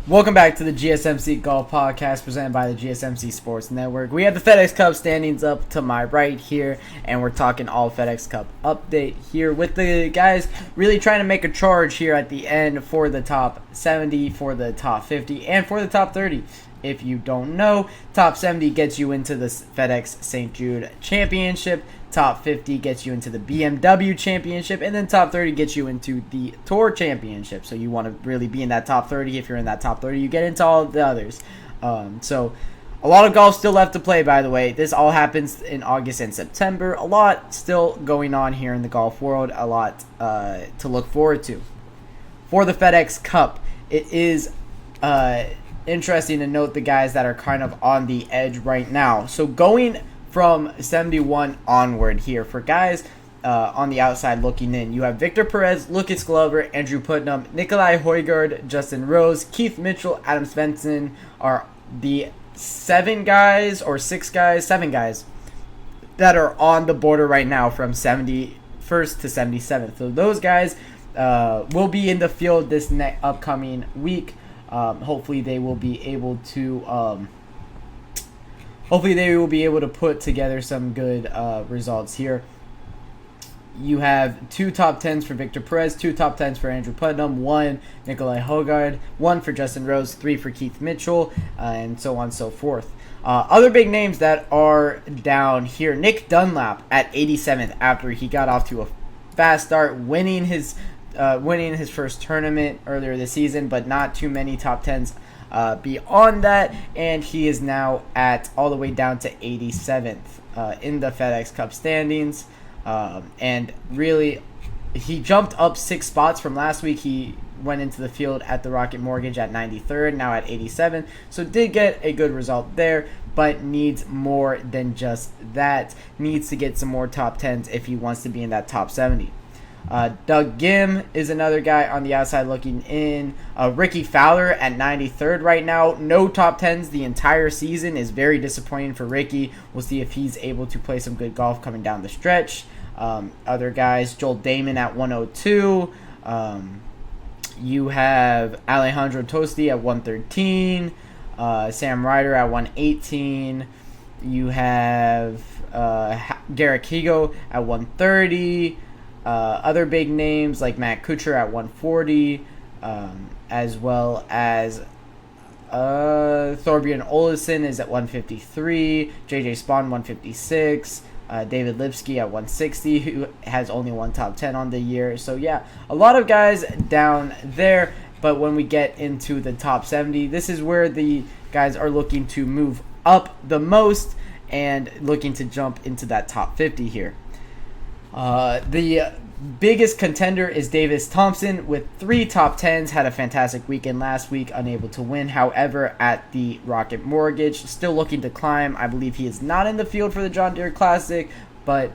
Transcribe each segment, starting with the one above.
Welcome back to the GSMC Golf Podcast presented by the GSMC Sports Network. We have the FedEx Cup standings up to my right here, and we're talking all FedEx Cup update here with the guys really trying to make a charge here at the end for the top 70, for the top 50, and for the top 30. If you don't know, top 70 gets you into the FedEx St. Jude Championship. Top 50 gets you into the BMW Championship, and then top 30 gets you into the Tour Championship. So you want to really be in that top 30. If you're in that top 30, you get into all of the others. So a lot of golf still left to play, by the way. This all happens in August and September. A lot still going on here in the golf world. A lot to look forward to. For the FedEx Cup, it is interesting to note the guys that are kind of on the edge right now. So going from 71 onward here for guys on the outside looking in, you have Victor Perez, Lucas Glover, Andrew Putnam, Nikolai Højgaard, Justin Rose, Keith Mitchell, Adam Svensson are the seven guys that are on the border right now from 71st to 77th. So those guys will be in the field this upcoming week. Hopefully they will be able to put together some good results here. You have two top 10s for Victor Perez, two top 10s for Andrew Putnam, one Nikolai Højgaard, one for Justin Rose, three for Keith Mitchell, and so on and so forth. Other big names that are down here, Nick Dunlap at 87th after he got off to a fast start, winning his first tournament earlier this season, but not too many top 10s beyond that, and he is now at all the way down to 87th in the FedEx Cup standings. And really, he jumped up 6 spots from last week. He went into the field at the Rocket Mortgage at 93rd, now at 87. So did get a good result there, but needs more than just that. Needs to get some more top 10s if he wants to be in that top 70. Doug Gim is another guy on the outside looking in. Ricky Fowler at 93rd right now. No top 10s the entire season is very disappointing for Ricky. We'll see if he's able to play some good golf coming down the stretch. Other guys, Joel Damon at 102. You have Alejandro Tosti at 113. Sam Ryder at 118. You have Garrick Higo at 130. Other big names like Matt Kuchar at 140, as well as Thorbjorn Olesen is at 153, JJ Spawn 156, David Lipsky at 160, who has only one top 10 on the year. So yeah, a lot of guys down there, but when we get into the top 70, this is where the guys are looking to move up the most and looking to jump into that top 50 here. The biggest contender is Davis Thompson with 3 top 10s. Had a fantastic weekend last week, unable to win. However, at the Rocket Mortgage, still looking to climb. I believe he is not in the field for the John Deere Classic, but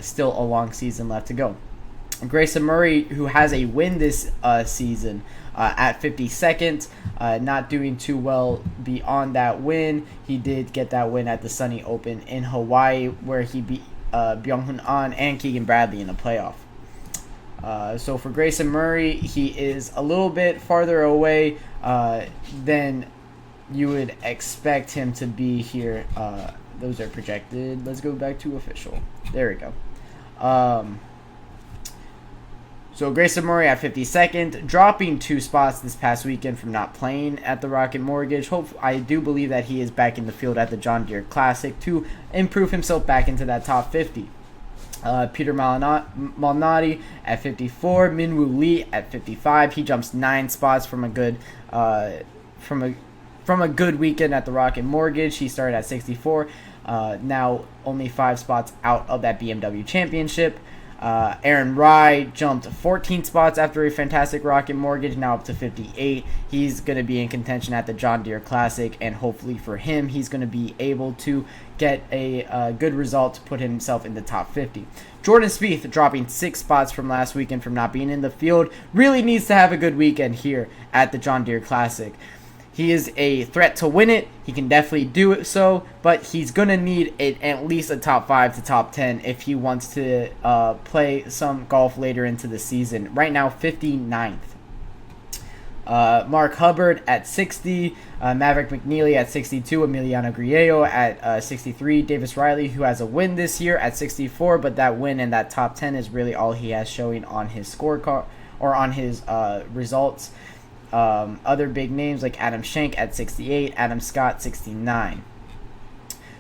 still a long season left to go. Grayson Murray, who has a win this season at 52nd, not doing too well beyond that win. He did get that win at the Sunny Open in Hawaii, where he beat Byung-Hun An and Keegan Bradley in the playoff. So for Grayson Murray, he is a little bit farther away than you would expect him to be here. Those are projected. Let's go back to official. There we go. So Grayson Murray at 52nd, dropping 2 spots this past weekend from not playing at the Rocket Mortgage. I do believe that he is back in the field at the John Deere Classic to improve himself back into that top 50. Peter Malnati at 54, Minwoo Lee at 55. He jumps 9 spots from a good weekend at the Rocket Mortgage. He started at 64. Now only 5 spots out of that BMW Championship. Aaron Rye jumped 14 spots after a fantastic Rocket Mortgage, now up to 58. He's going to be in contention at the John Deere Classic, and hopefully for him, he's going to be able to get a good result to put himself in the top 50. Jordan Spieth dropping 6 spots from last weekend from not being in the field. Really needs to have a good weekend here at the John Deere Classic. He is a threat to win it. He can definitely do it so, but he's going to need at least a top 5 to top 10 if he wants to play some golf later into the season. Right now, 59th. Mark Hubbard at 60, Maverick McNeely at 62, Emiliano Grillo at 63, Davis Riley, who has a win this year, at 64, but that win and that top 10 is really all he has showing on his scorecard or on his results. Other big names like Adam Schenk at 68, Adam Scott 69.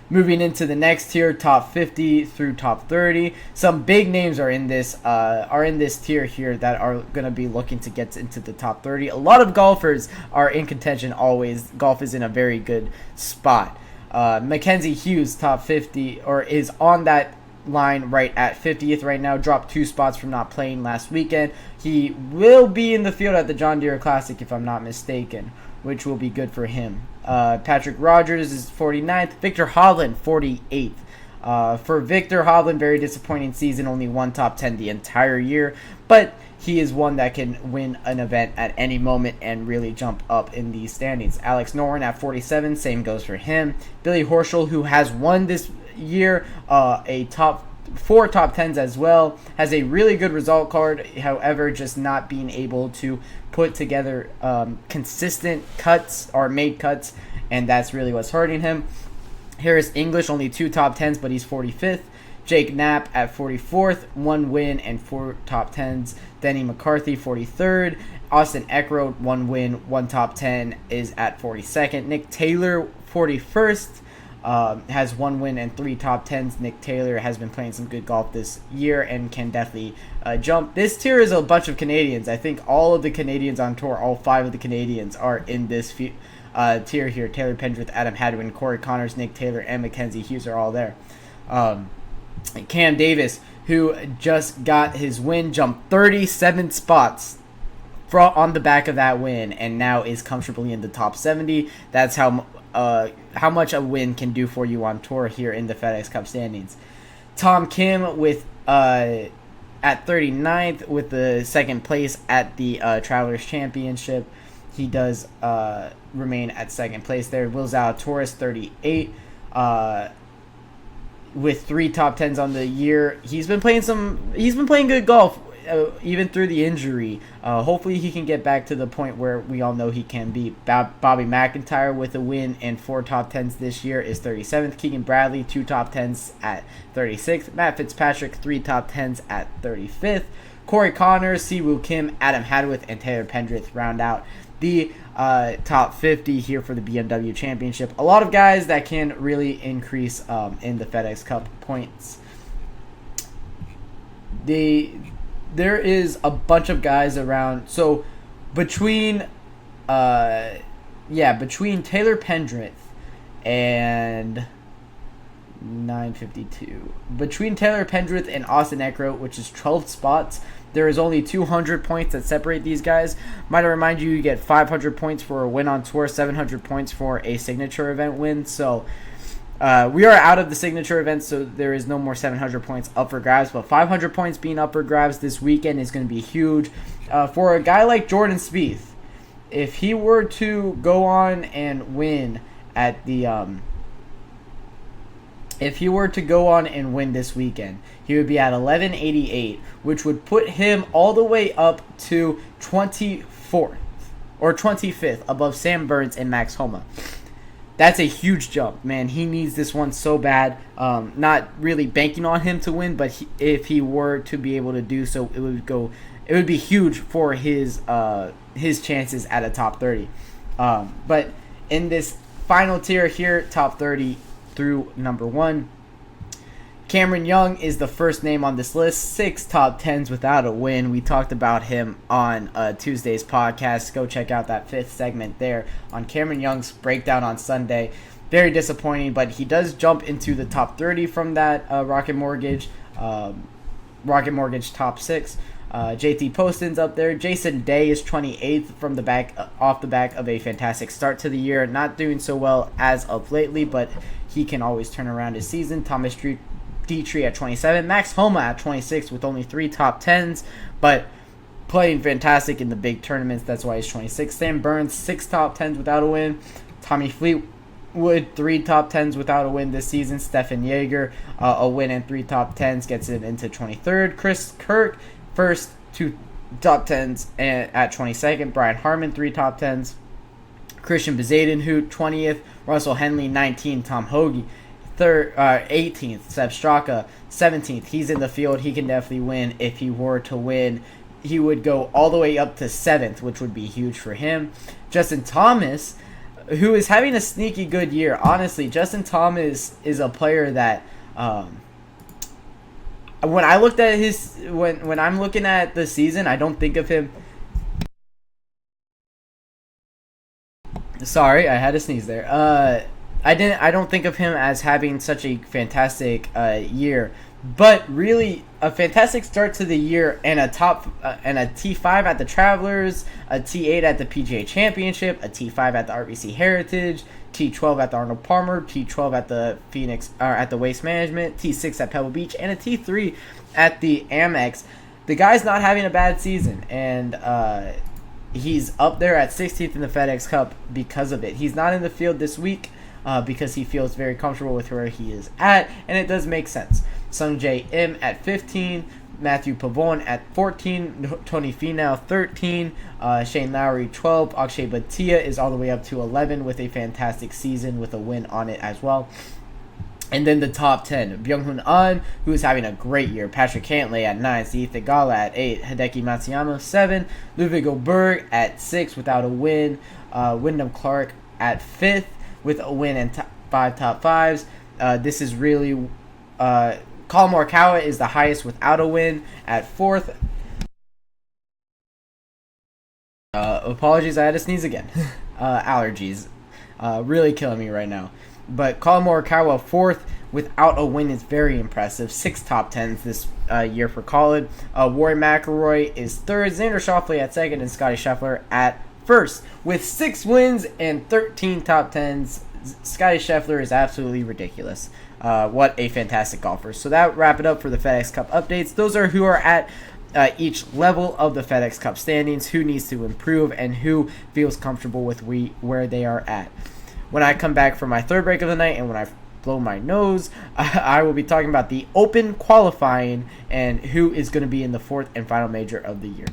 Moving into the next tier, top 50 through top 30. Some big names are in this tier here that are going to be looking to get into the top 30. A lot of golfers are in contention always. Golf is in a very good spot. Mackenzie Hughes, top 50, or is on that line right at 50th right now. Dropped 2 spots from not playing last weekend. He will be in the field at the John Deere Classic if I'm not mistaken, which will be good for him. Patrick Rogers is 49th. Victor Hovland, 48th. For Victor Hovland, very disappointing season. Only one top 10 the entire year. But he is one that can win an event at any moment and really jump up in these standings. Alex Noren at 47. Same goes for him. Billy Horschel, who has won this year, a top 4 top 10s as well, has a really good result card. However, just not being able to put together consistent cuts or made cuts, and that's really what's hurting him. Harris English, only 2 top 10s, but he's 45th. Jake Knapp at 44th, 1 win and 4 top 10s. Denny McCarthy, 43rd. Austin Eckroat, 1 win, 1 top 10, is at 42nd. Nick Taylor, 41st. Has 1 win and 3 top 10s. Nick Taylor has been playing some good golf this year and can definitely jump. This tier is a bunch of Canadians. I think all of the Canadians on tour, all 5 of the Canadians are in this tier here. Taylor Pendrith, Adam Hadwin, Corey Connors, Nick Taylor, and Mackenzie Hughes are all there. Cam Davis, who just got his win, jumped 37 spots on the back of that win and now is comfortably in the top 70. That's how much a win can do for you on tour here in the FedEx Cup standings. Tom Kim with at 39th with the second place at the Travelers Championship. He does remain at second place there. Will Zalatoris, 38, with 3 top 10s on the year. He's been playing good golf. Even through the injury. Hopefully he can get back to the point where we all know he can be. Bobby McIntyre with a win and 4 top 10s this year is 37th. Keegan Bradley, 2 top 10s at 36th. Matt Fitzpatrick, 3 top 10s at 35th. Corey Connors, Siwoo Kim, Adam Hadwith, and Taylor Pendrith round out the top 50 here for the BMW Championship. A lot of guys that can really increase in the FedEx Cup points. There is a bunch of guys around. So between Taylor Pendrith and 952, between Taylor Pendrith and Austin Eckroat, which is 12 spots, there is only 200 points that separate these guys. Might I remind you, you get 500 points for a win on tour, 700 points for a signature event win. So we are out of the signature event, so there is no more 700 points up for grabs. But 500 points being up for grabs this weekend is going to be huge. For a guy like Jordan Spieth, if he were to go on and win at the if he were to go on and win this weekend, he would be at 1188, which would put him all the way up to 24th or 25th above Sam Burns and Max Homa. That's a huge jump, man. He needs this one so bad. Not really banking on him to win, but if he were to be able to do so, it would be huge for his chances at a top 30. But in this final tier here, top 30 through number 1, Cameron Young is the first name on this list. 6 top 10s without a win. We talked about him on Tuesday's podcast. Go check out that 5th segment there on Cameron Young's breakdown on Sunday. Very disappointing, but he does jump into the top 30 from that Rocket Mortgage top 6. JT Poston's up there. Jason Day is 28th from the back, off the back of a fantastic start to the year. Not doing so well as of lately, but he can always turn around his season. Thomas Dietrich at 27. Max Homa at 26 with only 3 top 10s, but playing fantastic in the big tournaments. That's why he's 26. Sam Burns, 6 top 10s without a win. Tommy Fleetwood, 3 top 10s without a win this season. Stefan Jaeger, a win and 3 top 10s, gets it into 23rd. Chris Kirk, first top 10s at 22nd. Brian Harmon, 3 top 10s. Christian Bezadenhout, 20th. Russell Henley, 19th. Tom Hoagie, 18th. Seb Straka, 17th. He's in the field. He can definitely win. If he were to win, he would go all the way up to 7th, which would be huge for him. Justin Thomas, who is having a sneaky good year. Honestly, Justin Thomas is a player that when I looked at his when I'm looking at the season, I don't think of him. Sorry, I had to sneeze there. I don't think of him as having such a fantastic year, but really a fantastic start to the year and a T5 at the Travelers, a T8 at the PGA Championship, a T5 at the RBC Heritage, T12 at the Arnold Palmer, T12 at the at the Waste Management, T6 at Pebble Beach, and a T3 at the Amex. The guy's not having a bad season, and he's up there at 16th in the FedEx Cup because of it. He's not in the field this week because he feels very comfortable with where he is at, and it does make sense. Sung J M at 15, Matthew Pavone at 14, Tony Finau 13, Shane Lowry 12, Akshay Bhatia is all the way up to 11 with a fantastic season with a win on it as well. And then the top 10, Byung-Hun An, who is having a great year. Patrick Cantlay at 9, Steve Thigala at 8, Hideki Matsuyama 7, Ludwig Oberg at 6 without a win, Wyndham Clark at 5th with a win and 5 top 5s. This is really Colin Morikawa is the highest without a win at 4th. Apologies, I had to sneeze again. Allergies really killing me right now. But Colin Morikawa 4th without a win is very impressive. 6 top 10s this year for Colin. Rory McIlroy is 3rd. Xander Schauffele at 2nd. And Scottie Scheffler at 1st. With 6 wins and 13 top 10s, Scottie Scheffler is absolutely ridiculous. What a fantastic golfer. So that wrap it up for the FedEx Cup updates. Those are who are at each level of the FedEx Cup standings, who needs to improve, and who feels comfortable with where they are at. When I come back for my 3rd break of the night and when I blow my nose, I will be talking about the Open qualifying and who is going to be in the 4th and final major of the year.